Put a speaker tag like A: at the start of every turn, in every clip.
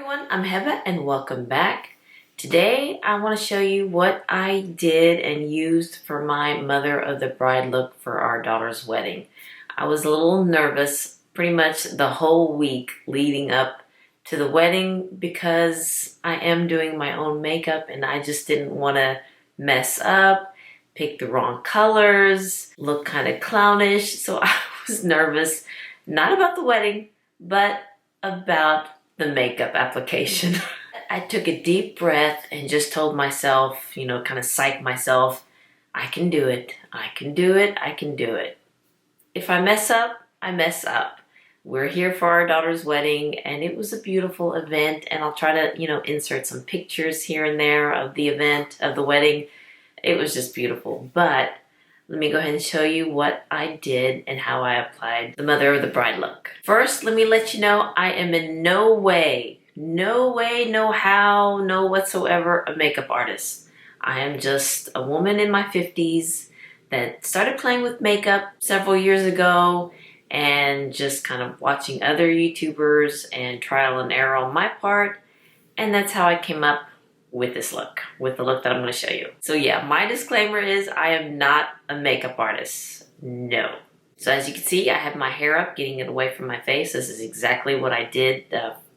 A: everyone, I'm Heba and welcome back. Today I want to show you what I did and used for my mother of the bride look for our daughter's wedding. I was a little nervous pretty much the whole week leading up to the wedding because I am doing my own makeup and I just didn't want to mess up, pick the wrong colors, look kind of clownish. So I was nervous, not about the wedding, but about the makeup application. I took a deep breath and just told myself, kind of psyched myself, I can do it, I can do it, I can do it. If I mess up, I mess up. We're here for our daughter's wedding and it was a beautiful event, and I'll try to, insert some pictures here and there of the event, of the wedding. It was just beautiful. But let me go ahead and show you what I did and how I applied the mother of the bride look. First, let me let you know I am in no way, no how, no whatsoever a makeup artist. I am just a woman in my 50s that started playing with makeup several years ago and just kind of watching other YouTubers and trial and error on my part. And that's how I came up with this look, with the look that I'm going to show you. So yeah, my disclaimer is I am not a makeup artist. No. So as you can see, I have my hair up, getting it away from my face. This is exactly what I did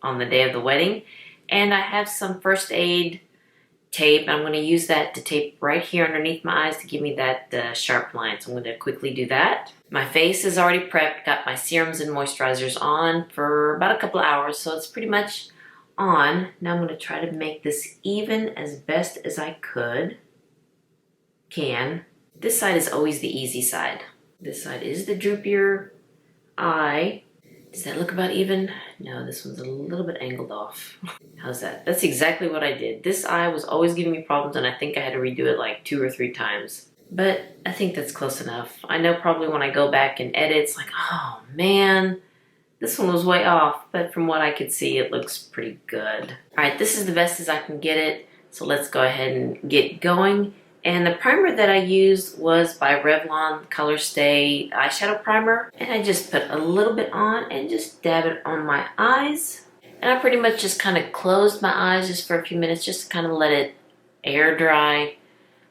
A: on the day of the wedding. And I have some first aid tape. I'm going to use that to tape right here underneath my eyes to give me that sharp line. So I'm going to quickly do that. My face is already prepped, got my serums and moisturizers on for about a couple of hours. So it's pretty much on. Now I'm going to try to make this even as best as I can. This side is always the easy side. This side is the droopier eye. Does that look about even? No, this one's a little bit angled off. How's that? That's exactly what I did. This eye was always giving me problems and I think I had to redo it like 2 or 3 times. But I think that's close enough. I know probably when I go back and edit, it's like, oh man, this one was way off, but from what I could see, it looks pretty good. All right, this is the best as I can get it, so let's go ahead and get going. And the primer that I used was by Revlon Color Stay Eyeshadow Primer. And I just put a little bit on and just dab it on my eyes. And I pretty much just kind of closed my eyes just for a few minutes, just to kind of let it air dry.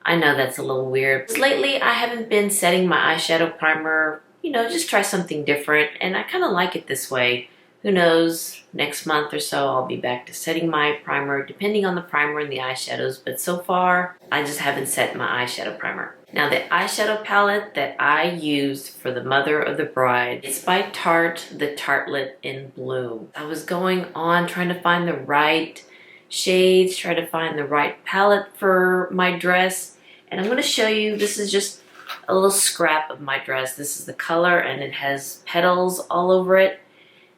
A: I know that's a little weird. Lately, I haven't been setting my eyeshadow primer, just try something different, and I kind of like it this way. Who knows, next month or so I'll be back to setting my primer, depending on the primer and the eyeshadows, but so far I just haven't set my eyeshadow primer. Now the eyeshadow palette that I used for the mother of the bride is by Tarte, the Tartlet in Blue. I was going on trying to find the right shades, try to find the right palette for my dress, and I'm going to show you, this is just a little scrap of my dress. This is the color and it has petals all over it.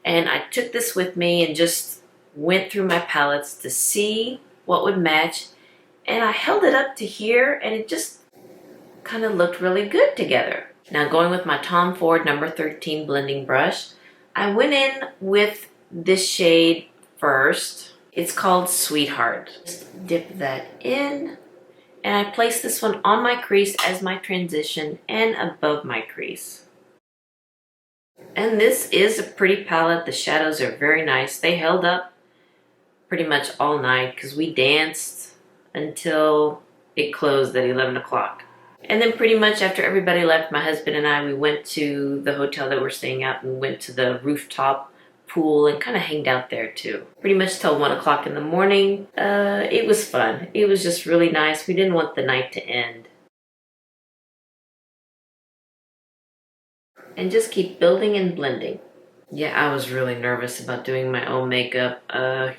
A: And I took this with me and just went through my palettes to see what would match. And I held it up to here and it just kind of looked really good together. Now going with my Tom Ford number 13 blending brush, I went in with this shade first. It's called Sweetheart. Just dip that in. And I place this one on my crease as my transition and above my crease. And this is a pretty palette. The shadows are very nice. They held up pretty much all night because we danced until it closed at 11 o'clock. And then pretty much after everybody left, my husband and I, we went to the hotel that we're staying at and went to the rooftop pool and kind of hanged out there too. Pretty much till 1 o'clock in the morning. It was fun. It was just really nice. We didn't want the night to end. And just keep building and blending. Yeah, I was really nervous about doing my own makeup.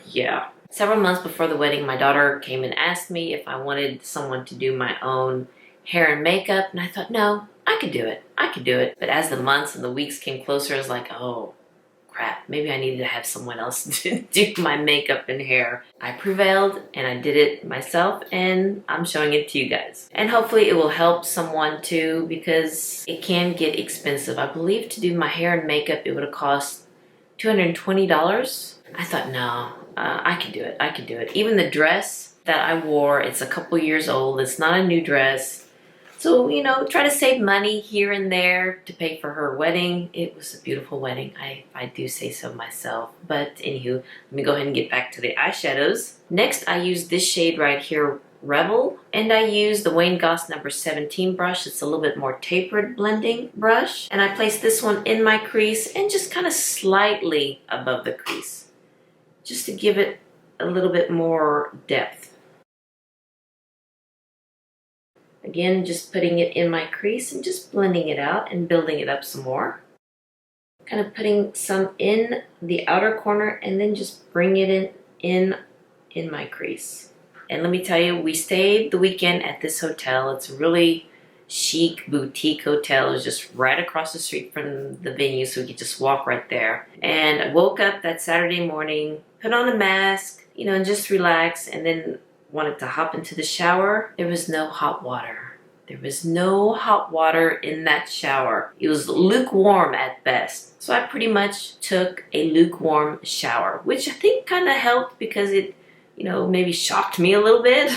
A: Yeah. Several months before the wedding, my daughter came and asked me if I wanted someone to do my own hair and makeup. And I thought, no, I could do it. I could do it. But as the months and the weeks came closer, I was like, oh, crap, maybe I needed to have someone else to do my makeup and hair. I prevailed and I did it myself and I'm showing it to you guys. And hopefully it will help someone too because it can get expensive. I believe to do my hair and makeup it would have cost $220. I thought, no, I could do it. I could do it. Even the dress that I wore, it's a couple years old. It's not a new dress. So, you know, try to save money here and there to pay for her wedding. It was a beautiful wedding, I do say so myself. But anywho, let me go ahead and get back to the eyeshadows. Next, I use this shade right here, Rebel, and I use the Wayne Goss number 17 brush. It's a little bit more tapered blending brush, and I place this one in my crease and just kind of slightly above the crease, just to give it a little bit more depth. Again, just putting it in my crease and just blending it out and building it up some more. Kind of putting some in the outer corner and then just bring it in my crease. And let me tell you, we stayed the weekend at this hotel. It's a really chic boutique hotel. It was just right across the street from the venue, so we could just walk right there. And I woke up that Saturday morning, put on a mask, you know, and just relax, and then wanted to hop into the shower. There was no hot water. There was no hot water in that shower. It was lukewarm at best. So I pretty much took a lukewarm shower, which I think kind of helped because it, you know, maybe shocked me a little bit.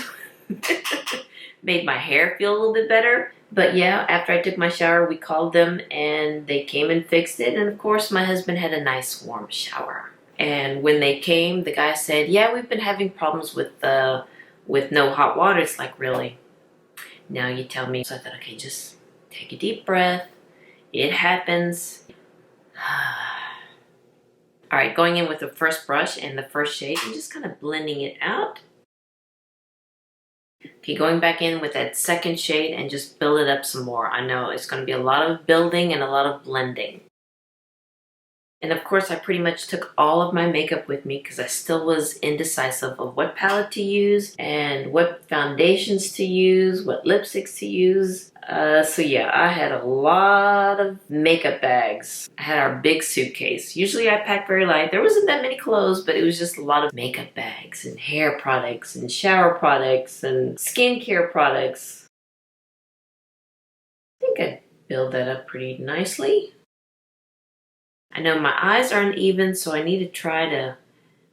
A: Made my hair feel a little bit better. But yeah, after I took my shower, we called them and they came and fixed it. And of course, my husband had a nice warm shower. And when they came, the guy said, yeah, we've been having problems with no hot water. It's like, really? Now you tell me. So I thought, okay, just take a deep breath. It happens. All right, going in with the first brush and the first shade and just kind of blending it out. Okay, going back in with that second shade and just build it up some more. I know it's going to be a lot of building and a lot of blending. And of course, I pretty much took all of my makeup with me because I still was indecisive of what palette to use and what foundations to use, what lipsticks to use. So yeah, I had a lot of makeup bags. I had our big suitcase. Usually I pack very light. There wasn't that many clothes, but it was just a lot of makeup bags and hair products and shower products and skincare products. I think I built that up pretty nicely. I know my eyes aren't even, so I need to try to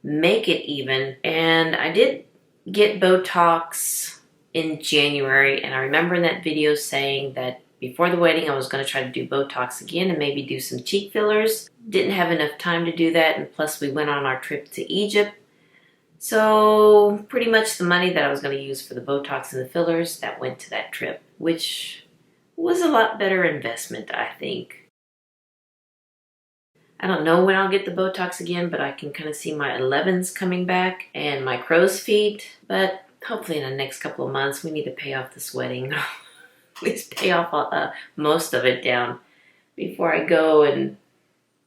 A: make it even. And I did get Botox in January, and I remember in that video saying that before the wedding I was going to try to do Botox again and maybe do some cheek fillers. Didn't have enough time to do that, and plus we went on our trip to Egypt. So pretty much the money that I was going to use for the Botox and the fillers, that went to that trip, which was a lot better investment, I think. I don't know when I'll get the Botox again, but I can kind of see my 11s coming back and my crow's feet. But hopefully in the next couple of months, we need to pay off this wedding. At least pay off most of it down before I go and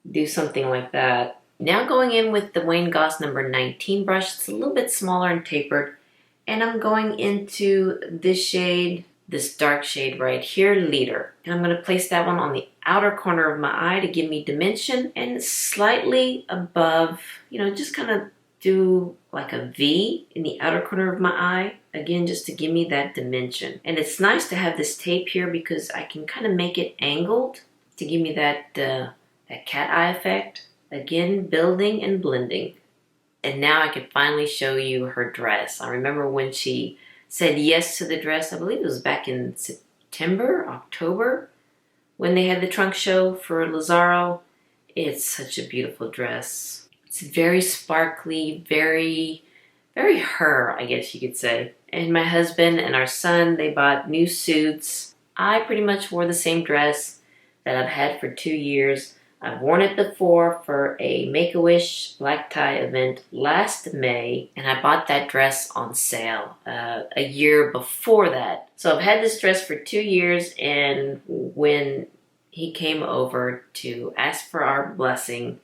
A: do something like that. Now going in with the Wayne Goss number 19 brush. It's a little bit smaller and tapered. And I'm going into this shade, this dark shade right here, Leader. And I'm going to place that one on the outer corner of my eye to give me dimension, and slightly above, you know, just kind of do like a V in the outer corner of my eye, again, just to give me that dimension. And it's nice to have this tape here because I can kind of make it angled to give me that cat eye effect. Again, building and blending. And now I can finally show you her dress. I remember when she said yes to the dress, I believe it was back in September, October, when they had the trunk show for Lazaro. It's such a beautiful dress. It's very sparkly, very, very her, I guess you could say. And my husband and our son, they bought new suits. I pretty much wore the same dress that I've had for 2 years. I've worn it before for a Make-A-Wish black tie event last May, and I bought that dress on sale a year before that. So I've had this dress for 2 years, and when he came over to ask for our blessing,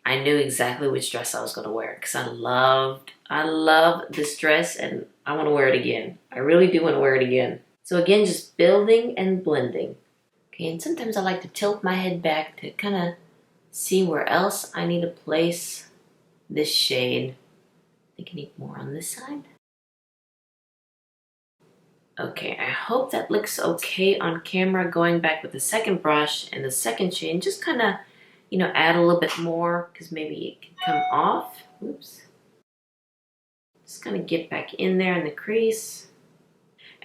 A: I knew exactly which dress I was going to wear because I love this dress and I want to wear it again. I really do want to wear it again. So again, just building and blending. Okay, and sometimes I like to tilt my head back to kind of see where else I need to place this shade. I think I need more on this side. Okay, I hope that looks okay on camera. Going back with the second brush and the second shade, just kind of, you know, add a little bit more because maybe it can come off. Oops. Just kind of get back in there in the crease.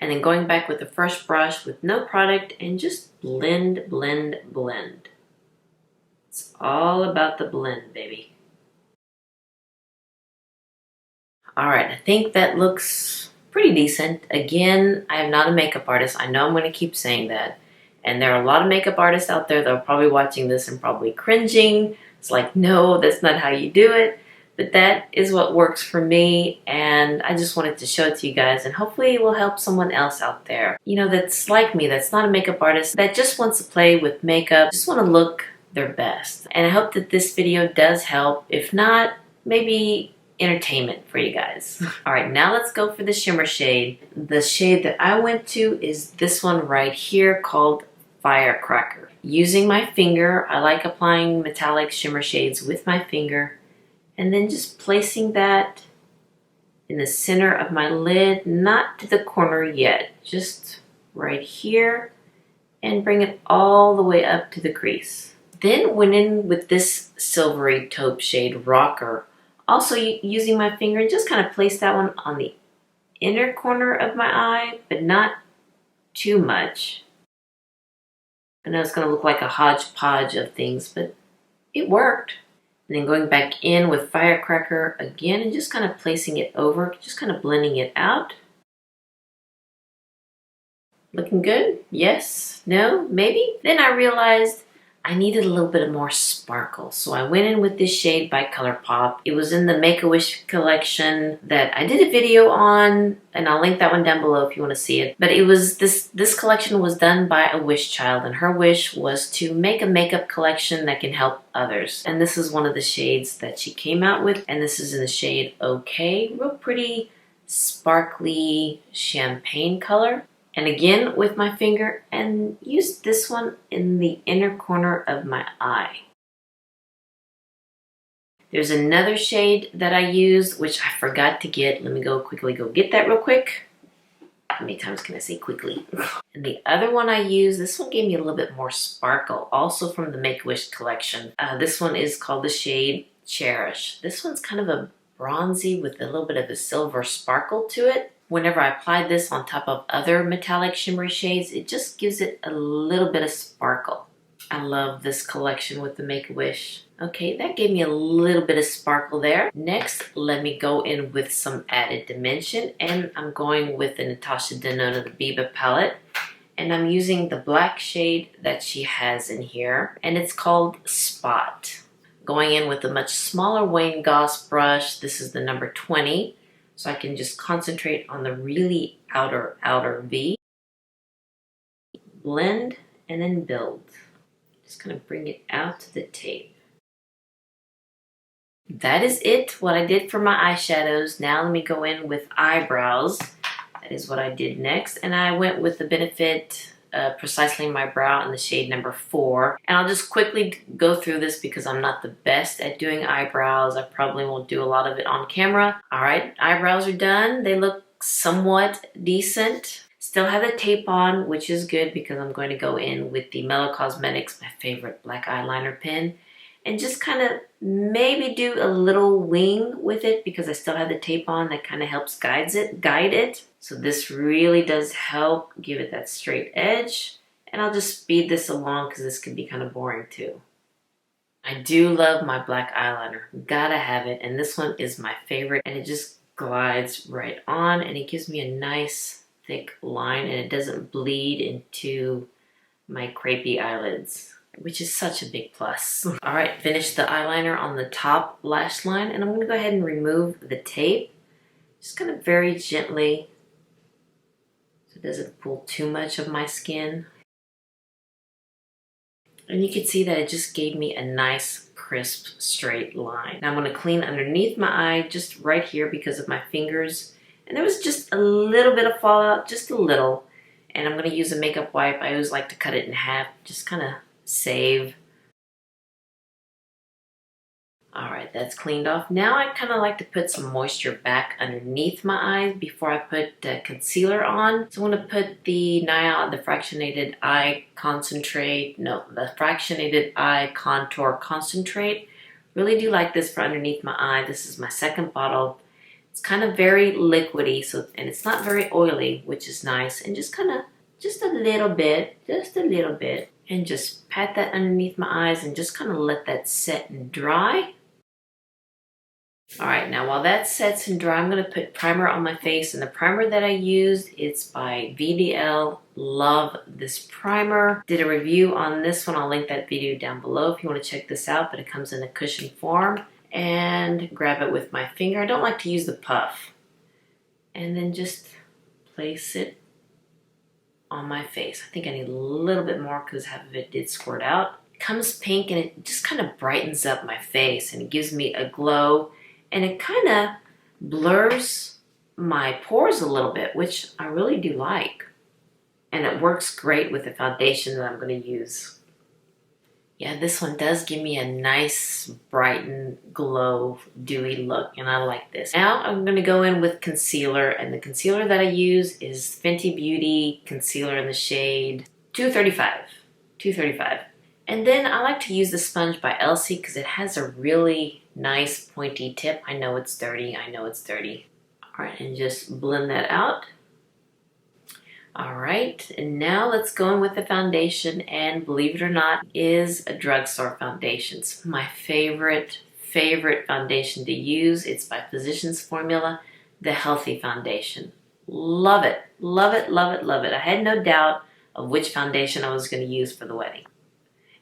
A: and then going back with the fresh brush with no product and just blend, blend, blend. It's all about the blend, baby. All right, I think that looks pretty decent. Again, I am not a makeup artist. I know I'm going to keep saying that. And there are a lot of makeup artists out there that are probably watching this and probably cringing. It's like, no, that's not how you do it. But that is what works for me, and I just wanted to show it to you guys, and hopefully it will help someone else out there, you know, that's like me, that's not a makeup artist, that just wants to play with makeup, just want to look their best. And I hope that this video does help. If not, maybe entertainment for you guys. All right, now let's go for the shimmer shade. The shade that I went to is this one right here called Firecracker. Using my finger, I like applying metallic shimmer shades with my finger, and then just placing that in the center of my lid, not to the corner yet, just right here, and bring it all the way up to the crease. Then went in with this silvery taupe shade Rocker, also using my finger, and just kind of place that one on the inner corner of my eye, but not too much. I know it's going to look like a hodgepodge of things, but it worked. And then going back in with Firecracker again and just kind of placing it over, just kind of blending it out. Looking good? Yes? No? Maybe? Then I realized I needed a little bit more sparkle. So I went in with this shade by ColourPop. It was in the Make-A-Wish collection that I did a video on, and I'll link that one down below if you want to see it. But it was this collection was done by a wish child, and her wish was to make a makeup collection that can help others. And this is one of the shades that she came out with, and this is in the shade Okay. Real pretty, sparkly champagne color. And again with my finger, and use this one in the inner corner of my eye. There's another shade that I used, which I forgot to get. Let me quickly go get that real quick. How many times can I say quickly? And the other one I used, this one gave me a little bit more sparkle, also from the Make-A-Wish collection. This one is called the shade Cherish. This one's kind of a bronzy with a little bit of a silver sparkle to it. Whenever I applied this on top of other metallic shimmery shades, it just gives it a little bit of sparkle. I love this collection with the Make-A-Wish. Okay, that gave me a little bit of sparkle there. Next, let me go in with some added dimension, and I'm going with the Natasha Denona the Biba palette, and I'm using the black shade that she has in here, and it's called Spot. Going in with a much smaller Wayne Goss brush. This is the number 20. So I can just concentrate on the really outer V. Blend and then build. Just kind of bring it out to the tape. That is it, what I did for my eyeshadows. Now let me go in with eyebrows. That is what I did next. And I went with the Benefit Precisely My Brow in the shade number 4. And I'll just quickly go through this because I'm not the best at doing eyebrows. I probably won't do a lot of it on camera. All right, eyebrows are done. They look somewhat decent. Still have the tape on, which is good because I'm going to go in with the Mellow Cosmetics, my favorite black eyeliner pen, and just kind of maybe do a little wing with it because I still have the tape on that kind of helps guide it. So this really does help give it that straight edge. And I'll just speed this along because this can be kind of boring too. I do love my black eyeliner. Gotta have it. And this one is my favorite. And it just glides right on. And it gives me a nice thick line. And it doesn't bleed into my crepey eyelids, which is such a big plus. All right, finish the eyeliner on the top lash line. And I'm going to go ahead and remove the tape. Just kind of very gently, so it doesn't pull too much of my skin. And you can see that it just gave me a nice, crisp, straight line. Now I'm going to clean underneath my eye, just right here because of my fingers. And there was just a little bit of fallout, just a little. And I'm going to use a makeup wipe. I always like to cut it in half, just kind of save. All right, that's cleaned off. Now I kind of like to put some moisture back underneath my eyes before I put concealer on. So I'm going to put the Naya, the Fractionated Eye Concentrate, no, the Fractionated Eye Contour Concentrate. Really do like this for underneath my eye. This is my second bottle. It's kind of very liquidy, and it's not very oily, which is nice. And just kind of, just a little bit, and just pat that underneath my eyes and just kind of let that set and dry. All right, now while that sets and dry, I'm going to put primer on my face, and the primer that I used, it's by VDL. Love this primer. Did a review on this one. I'll link that video down below if you want to check this out, but it comes in a cushion form. And grab it with my finger. I don't like to use the puff. And then just place it on my face. I think I need a little bit more because half of it did squirt out. It comes pink and it just kind of brightens up my face, and it gives me a glow. And it kind of blurs my pores a little bit, which I really do like. And it works great with the foundation that I'm going to use. Yeah, this one does give me a nice, brightened, glow, dewy look, and I like this. Now I'm going to go in with concealer, and the concealer that I use is Fenty Beauty concealer in the shade 235. And then I like to use the sponge by Elcie because it has a really nice pointy tip. I know it's dirty. All right, and just blend that out. All right, and now let's go in with the foundation, and believe it or not, is a drugstore foundation. It's my favorite foundation to use. It's by Physicians Formula, the Healthy Foundation. Love it. I had no doubt of which foundation I was going to use for the wedding.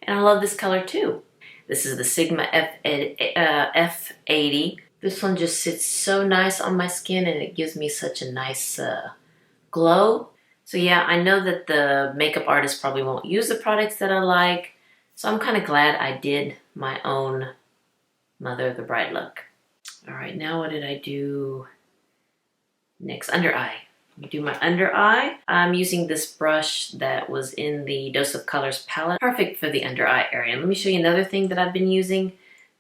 A: And I love this color too. This is the Sigma F80. This one just sits so nice on my skin, and it gives me such a nice glow. So yeah, I know that the makeup artist probably won't use the products that I like. So I'm kind of glad I did my own Mother of the Bride look. All right, now what did I do next? Under eye. Let me do my under eye. I'm using this brush that was in the Dose of Colors palette. Perfect for the under eye area. And let me show you another thing that I've been using.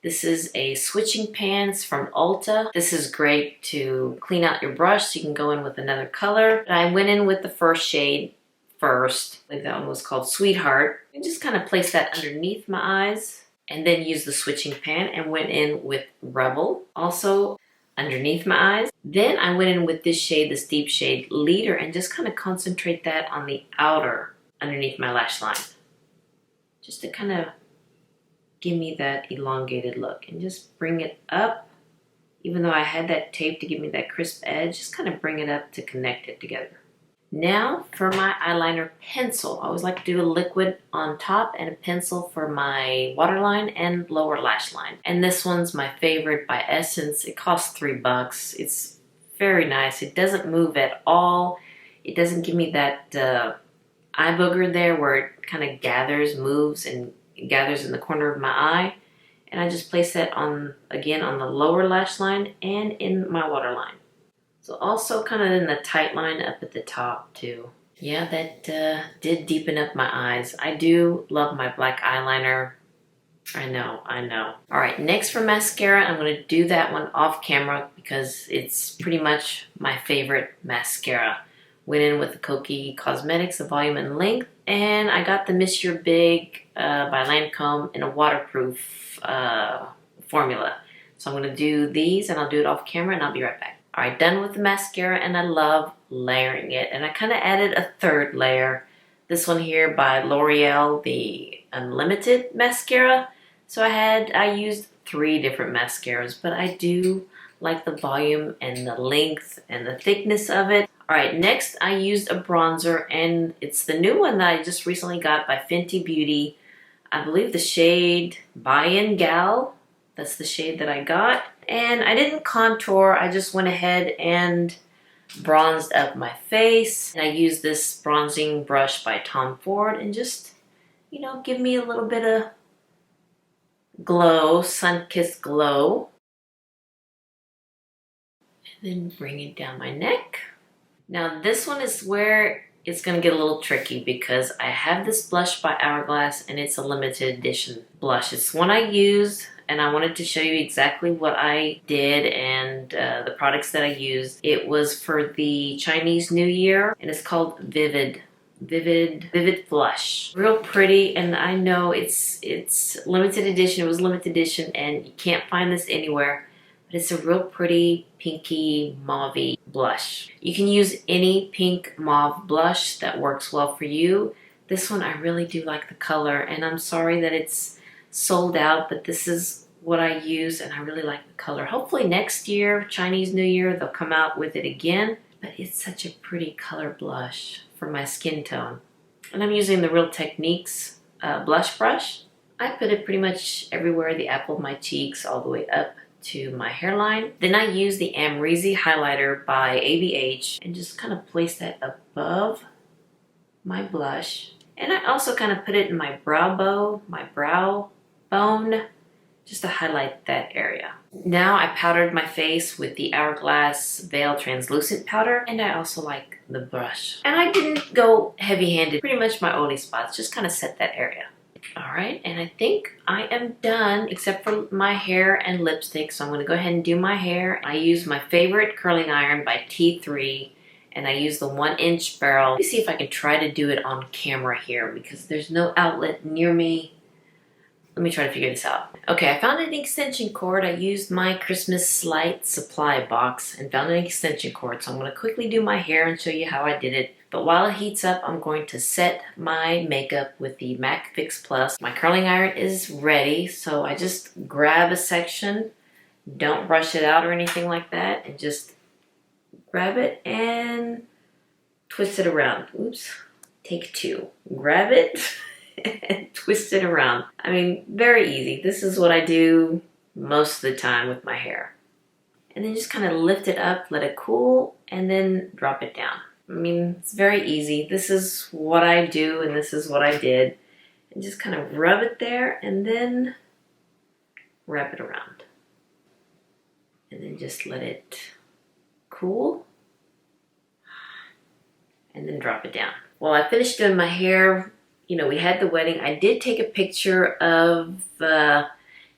A: This is a switching pan. It's from Ulta. This is great to clean out your brush so you can go in with another color. And I went in with the first shade first. I think that one was called Sweetheart. And just kind of place that underneath my eyes, and then use the switching pan and went in with Rebel. Also underneath my eyes. Then I went in with this shade, this deep shade Leader, and just kind of concentrate that on the outer underneath my lash line. Just to kind of give me that elongated look, and just bring it up. Even though I had that tape to give me that crisp edge, just kind of bring it up to connect it together. Now for my eyeliner pencil. I always like to do a liquid on top and a pencil for my waterline and lower lash line. And this one's my favorite by Essence. It costs $3. It's very nice. It doesn't move at all. It doesn't give me that eye booger there where it kind of gathers, moves, and gathers in the corner of my eye. And I just place that on, again, on the lower lash line and in my waterline. So also kind of in the tight line up at the top too. Yeah, that did deepen up my eyes. I do love my black eyeliner. I know. All right, next for mascara, I'm going to do that one off camera because it's pretty much my favorite mascara. Went in with the Kokie Cosmetics, the volume and length, and I got the Miss Your Big by Lancome in a waterproof formula. So I'm going to do these, and I'll do it off camera, and I'll be right back. All right, done with the mascara, and I love layering it. And I kind of added a third layer. This one here by L'Oreal, the Unlimited mascara. So I used 3 different mascaras, but I do like the volume and the length and the thickness of it. All right, next I used a bronzer, and it's the new one that I just recently got by Fenty Beauty. I believe the shade Buy-In Gal. That's the shade that I got. And I didn't contour, I just went ahead and bronzed up my face. And I used this bronzing brush by Tom Ford and just, you know, give me a little bit of glow, sun-kissed glow. And then bring it down my neck. Now this one is where it's going to get a little tricky because I have this blush by Hourglass, and it's a limited edition blush. It's one I used, and I wanted to show you exactly what I did and the products that I used. It was for the Chinese New Year, and it's called Vivid Flush. Real pretty, and I know it's limited edition. It was limited edition, and you can't find this anywhere. but it's a real pretty pinky mauve blush. You can use any pink mauve blush that works well for you. This one, I really do like the color, and I'm sorry that it's sold out, but this is what I use, and I really like the color. Hopefully next year, Chinese New Year, they'll come out with it again, but it's such a pretty color blush for my skin tone. And I'm using the Real Techniques blush brush. I put it pretty much everywhere, the apple of my cheeks, all the way up to my hairline. Then I use the Amrezy highlighter by ABH and just kind of place that above my blush. And I also kind of put it in my brow bone, just to highlight that area. Now I powdered my face with the Hourglass Veil Translucent Powder, and I also like the brush. And I didn't go heavy-handed, pretty much my only spots, just kind of set that area. All right, and I think I am done except for my hair and lipstick, so I'm gonna go ahead and do my hair. I use my favorite curling iron by T3, and I use the 1-inch barrel. Let me see if I can try to do it on camera here because there's no outlet near me. Let me try to figure this out. Okay, I found an extension cord. I used my Christmas light supply box and found an extension cord. So I'm gonna quickly do my hair and show you how I did it. But while it heats up, I'm going to set my makeup with the MAC Fix Plus. My curling iron is ready, so I just grab a section. Don't brush it out or anything like that, and just grab it and twist it around. Oops, take 2. Grab it and twist it around. I mean, very easy. This is what I do most of the time with my hair. And then just kind of lift it up, let it cool, and then drop it down. I mean, it's very easy. This is what I do, and this is what I did. And just kind of rub it there, and then wrap it around. And then just let it cool, and then drop it down. Well, I finished doing my hair. You know, we had the wedding. I did take a picture of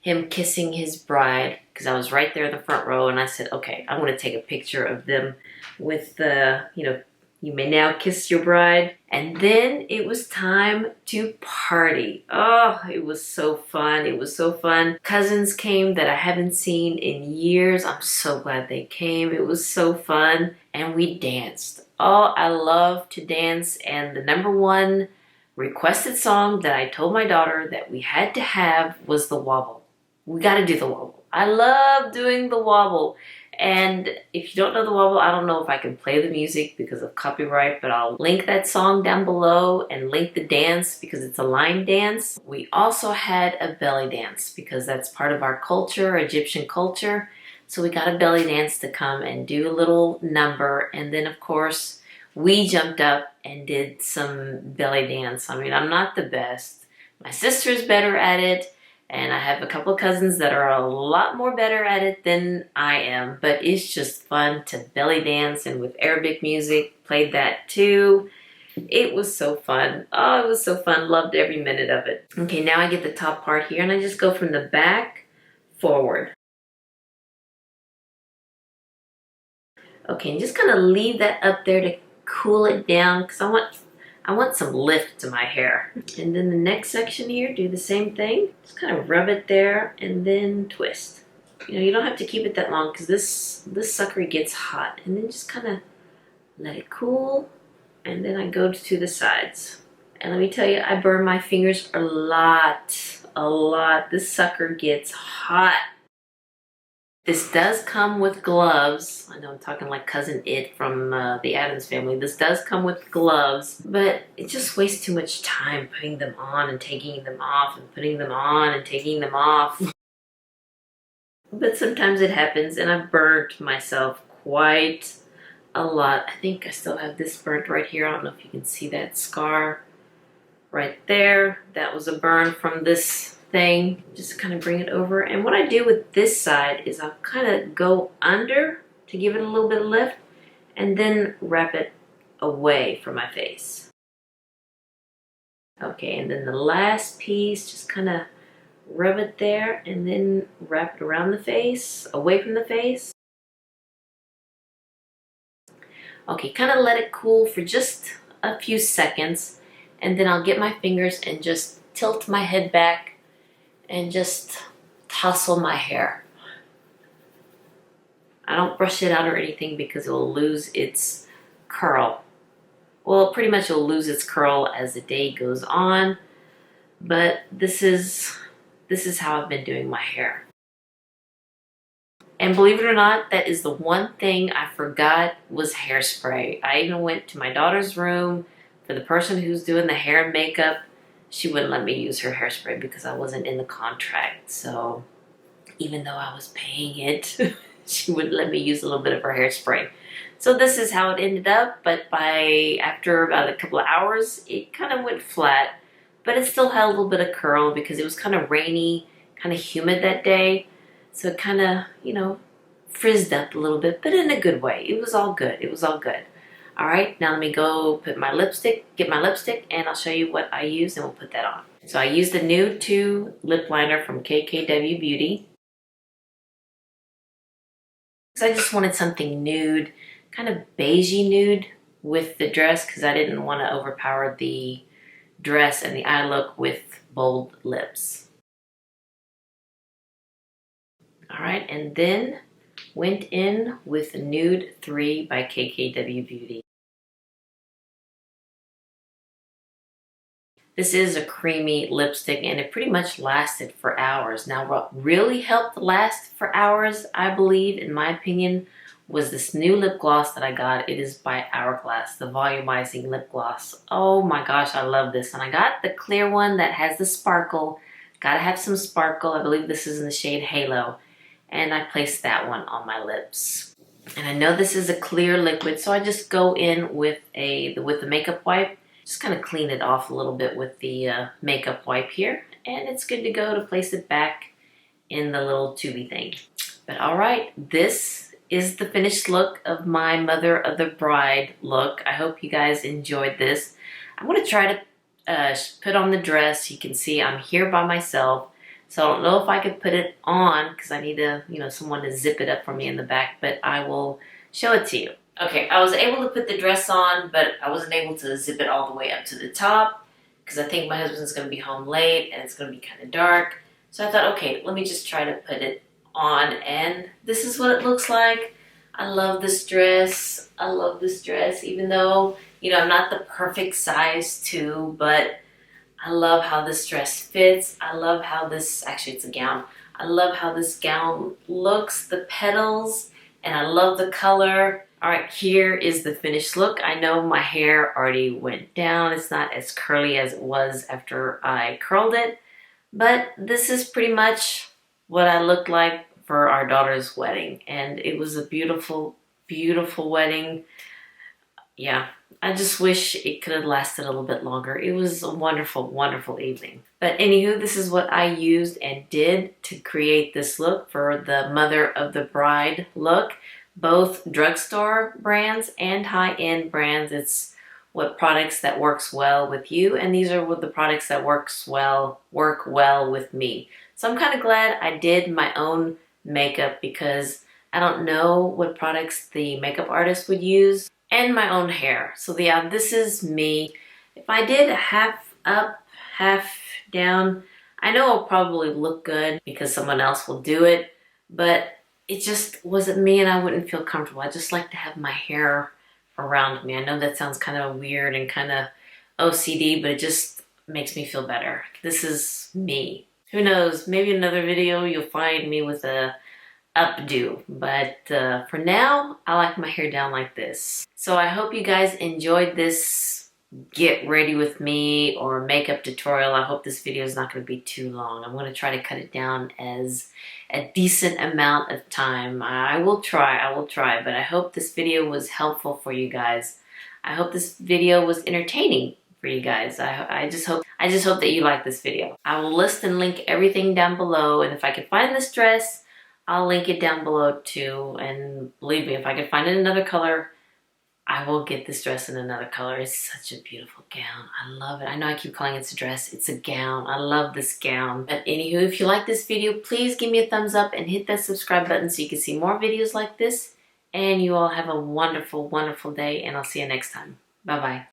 A: him kissing his bride because I was right there in the front row, and I said, okay, I'm going to take a picture of them with the, you know, you may now kiss your bride. And then it was time to party. Oh, it was so fun. It was so fun. Cousins came that I haven't seen in years. I'm so glad they came. It was so fun. And we danced. Oh, I love to dance. And the #1 requested song that I told my daughter that we had to have was the wobble. We got to do the wobble. I love doing the wobble. And if you don't know the wobble, I don't know if I can play the music because of copyright, but I'll link that song down below and link the dance because it's a line dance. We also had a belly dance because that's part of our culture, Egyptian culture. So we got a belly dance to come and do a little number. And then of course, we jumped up and did some belly dance. I mean, I'm not the best. My sister's better at it. And I have a couple of cousins that are a lot more better at it than I am. But it's just fun to belly dance, and with Arabic music, played that too. It was so fun. Oh, it was so fun. Loved every minute of it. Okay, now I get the top part here, and I just go from the back forward. Okay, and just kind of leave that up there to cool it down because I want some lift to my hair. And then the next section here, do the same thing. Just kind of rub it there and then twist. You know, you don't have to keep it that long because this sucker gets hot. And then just kind of let it cool. And then I go to the sides. And let me tell you, I burn my fingers a lot. A lot. This sucker gets hot. This does come with gloves. I know I'm talking like Cousin It from the Addams Family. This does come with gloves, but it just wastes too much time putting them on and taking them off and putting them on and taking them off. But sometimes it happens, and I've burnt myself quite a lot. I think I still have this burnt right here. I don't know if you can see that scar right there. That was a burn from this thing. Just kind of bring it over, and what I do with this side is I'll kind of go under to give it a little bit of lift and then wrap it away from my face. Okay, and then the last piece, just kind of rub it there and then wrap it around the face, away from the face. Okay, kind of let it cool for just a few seconds, and then I'll get my fingers and just tilt my head back and just tousle my hair. I don't brush it out or anything because it will lose its curl. Well, pretty much it'll lose its curl as the day goes on, but this is how I've been doing my hair. And believe it or not, that is the one thing I forgot was hairspray. I even went to my daughter's room for the person who's doing the hair and makeup. She wouldn't let me use her hairspray because I wasn't in the contract. So even though I was paying it, she wouldn't let me use a little bit of her hairspray. So this is how it ended up, but after about a couple of hours, it kind of went flat, but it still had a little bit of curl because it was kind of rainy, kind of humid that day. So it kind of, you know, frizzed up a little bit, but in a good way. It was all good. It was all good. All right, now let me go get my lipstick, and I'll show you what I used, and we'll put that on. So I used the Nude 2 lip liner from KKW Beauty. I just wanted something nude, kind of beigey nude with the dress because I didn't want to overpower the dress and the eye look with bold lips. All right, and then went in with Nude 3 by KKW Beauty. This is a creamy lipstick and it pretty much lasted for hours. Now what really helped last for hours, I believe, in my opinion, was this new lip gloss that I got. It is by Hourglass, the volumizing lip gloss. Oh my gosh, I love this. And I got the clear one that has the sparkle. Gotta have some sparkle. I believe this is in the shade Halo. And I placed that one on my lips. And I know this is a clear liquid, so I just go in with the makeup wipe. Just kind of clean it off a little bit with the makeup wipe here. And it's good to go to place it back in the little tubey thing. But all right, this is the finished look of my Mother of the Bride look. I hope you guys enjoyed this. I'm going to try to put on the dress. You can see I'm here by myself. So I don't know if I could put it on because I need to, someone to zip it up for me in the back, but I will show it to you. Okay, I was able to put the dress on, but I wasn't able to zip it all the way up to the top because I think my husband's going to be home late and it's going to be kind of dark. So I thought, okay, let me just try to put it on, and this is what it looks like. I love this dress. I love this dress, even though, I'm not the perfect size too, but I love how this dress fits. I love how this, actually it's a gown. I love how this gown looks, the petals, and I love the color. All right, here is the finished look. I know my hair already went down. It's not as curly as it was after I curled it, but this is pretty much what I looked like for our daughter's wedding. And it was a beautiful, beautiful wedding. Yeah, I just wish it could have lasted a little bit longer. It was a wonderful, wonderful evening. But anywho, this is what I used and did to create this look for the Mother of the Bride look. Both drugstore brands and high-end brands. It's what products that works well with you, and these are what the products that work well with me. So I'm kind of glad I did my own makeup because I don't know what products the makeup artist would use, and my own hair. So yeah, this is me. If I did half up, half down, I know it'll probably look good because someone else will do it, but it just wasn't me and I wouldn't feel comfortable. I just like to have my hair around me. I know that sounds kind of weird and kind of OCD, but it just makes me feel better. This is me. Who knows, maybe another video you'll find me with a updo, but for now, I like my hair down like this. So I hope you guys enjoyed this get ready with me or makeup tutorial. I hope this video is not going to be too long. I'm going to try to cut it down as a decent amount of time. I will try, but I hope this video was helpful for you guys. I hope this video was entertaining for you guys. I just hope that you like this video. I will list and link everything down below, and if I can find this dress, I'll link it down below too. And believe me, if I can find it in another color, I will get this dress in another color. It's such a beautiful gown. I love it. I know I keep calling it a dress. It's a gown. I love this gown. But anywho, if you like this video, please give me a thumbs up and hit that subscribe button so you can see more videos like this. And you all have a wonderful, wonderful day, and I'll see you next time. Bye-bye.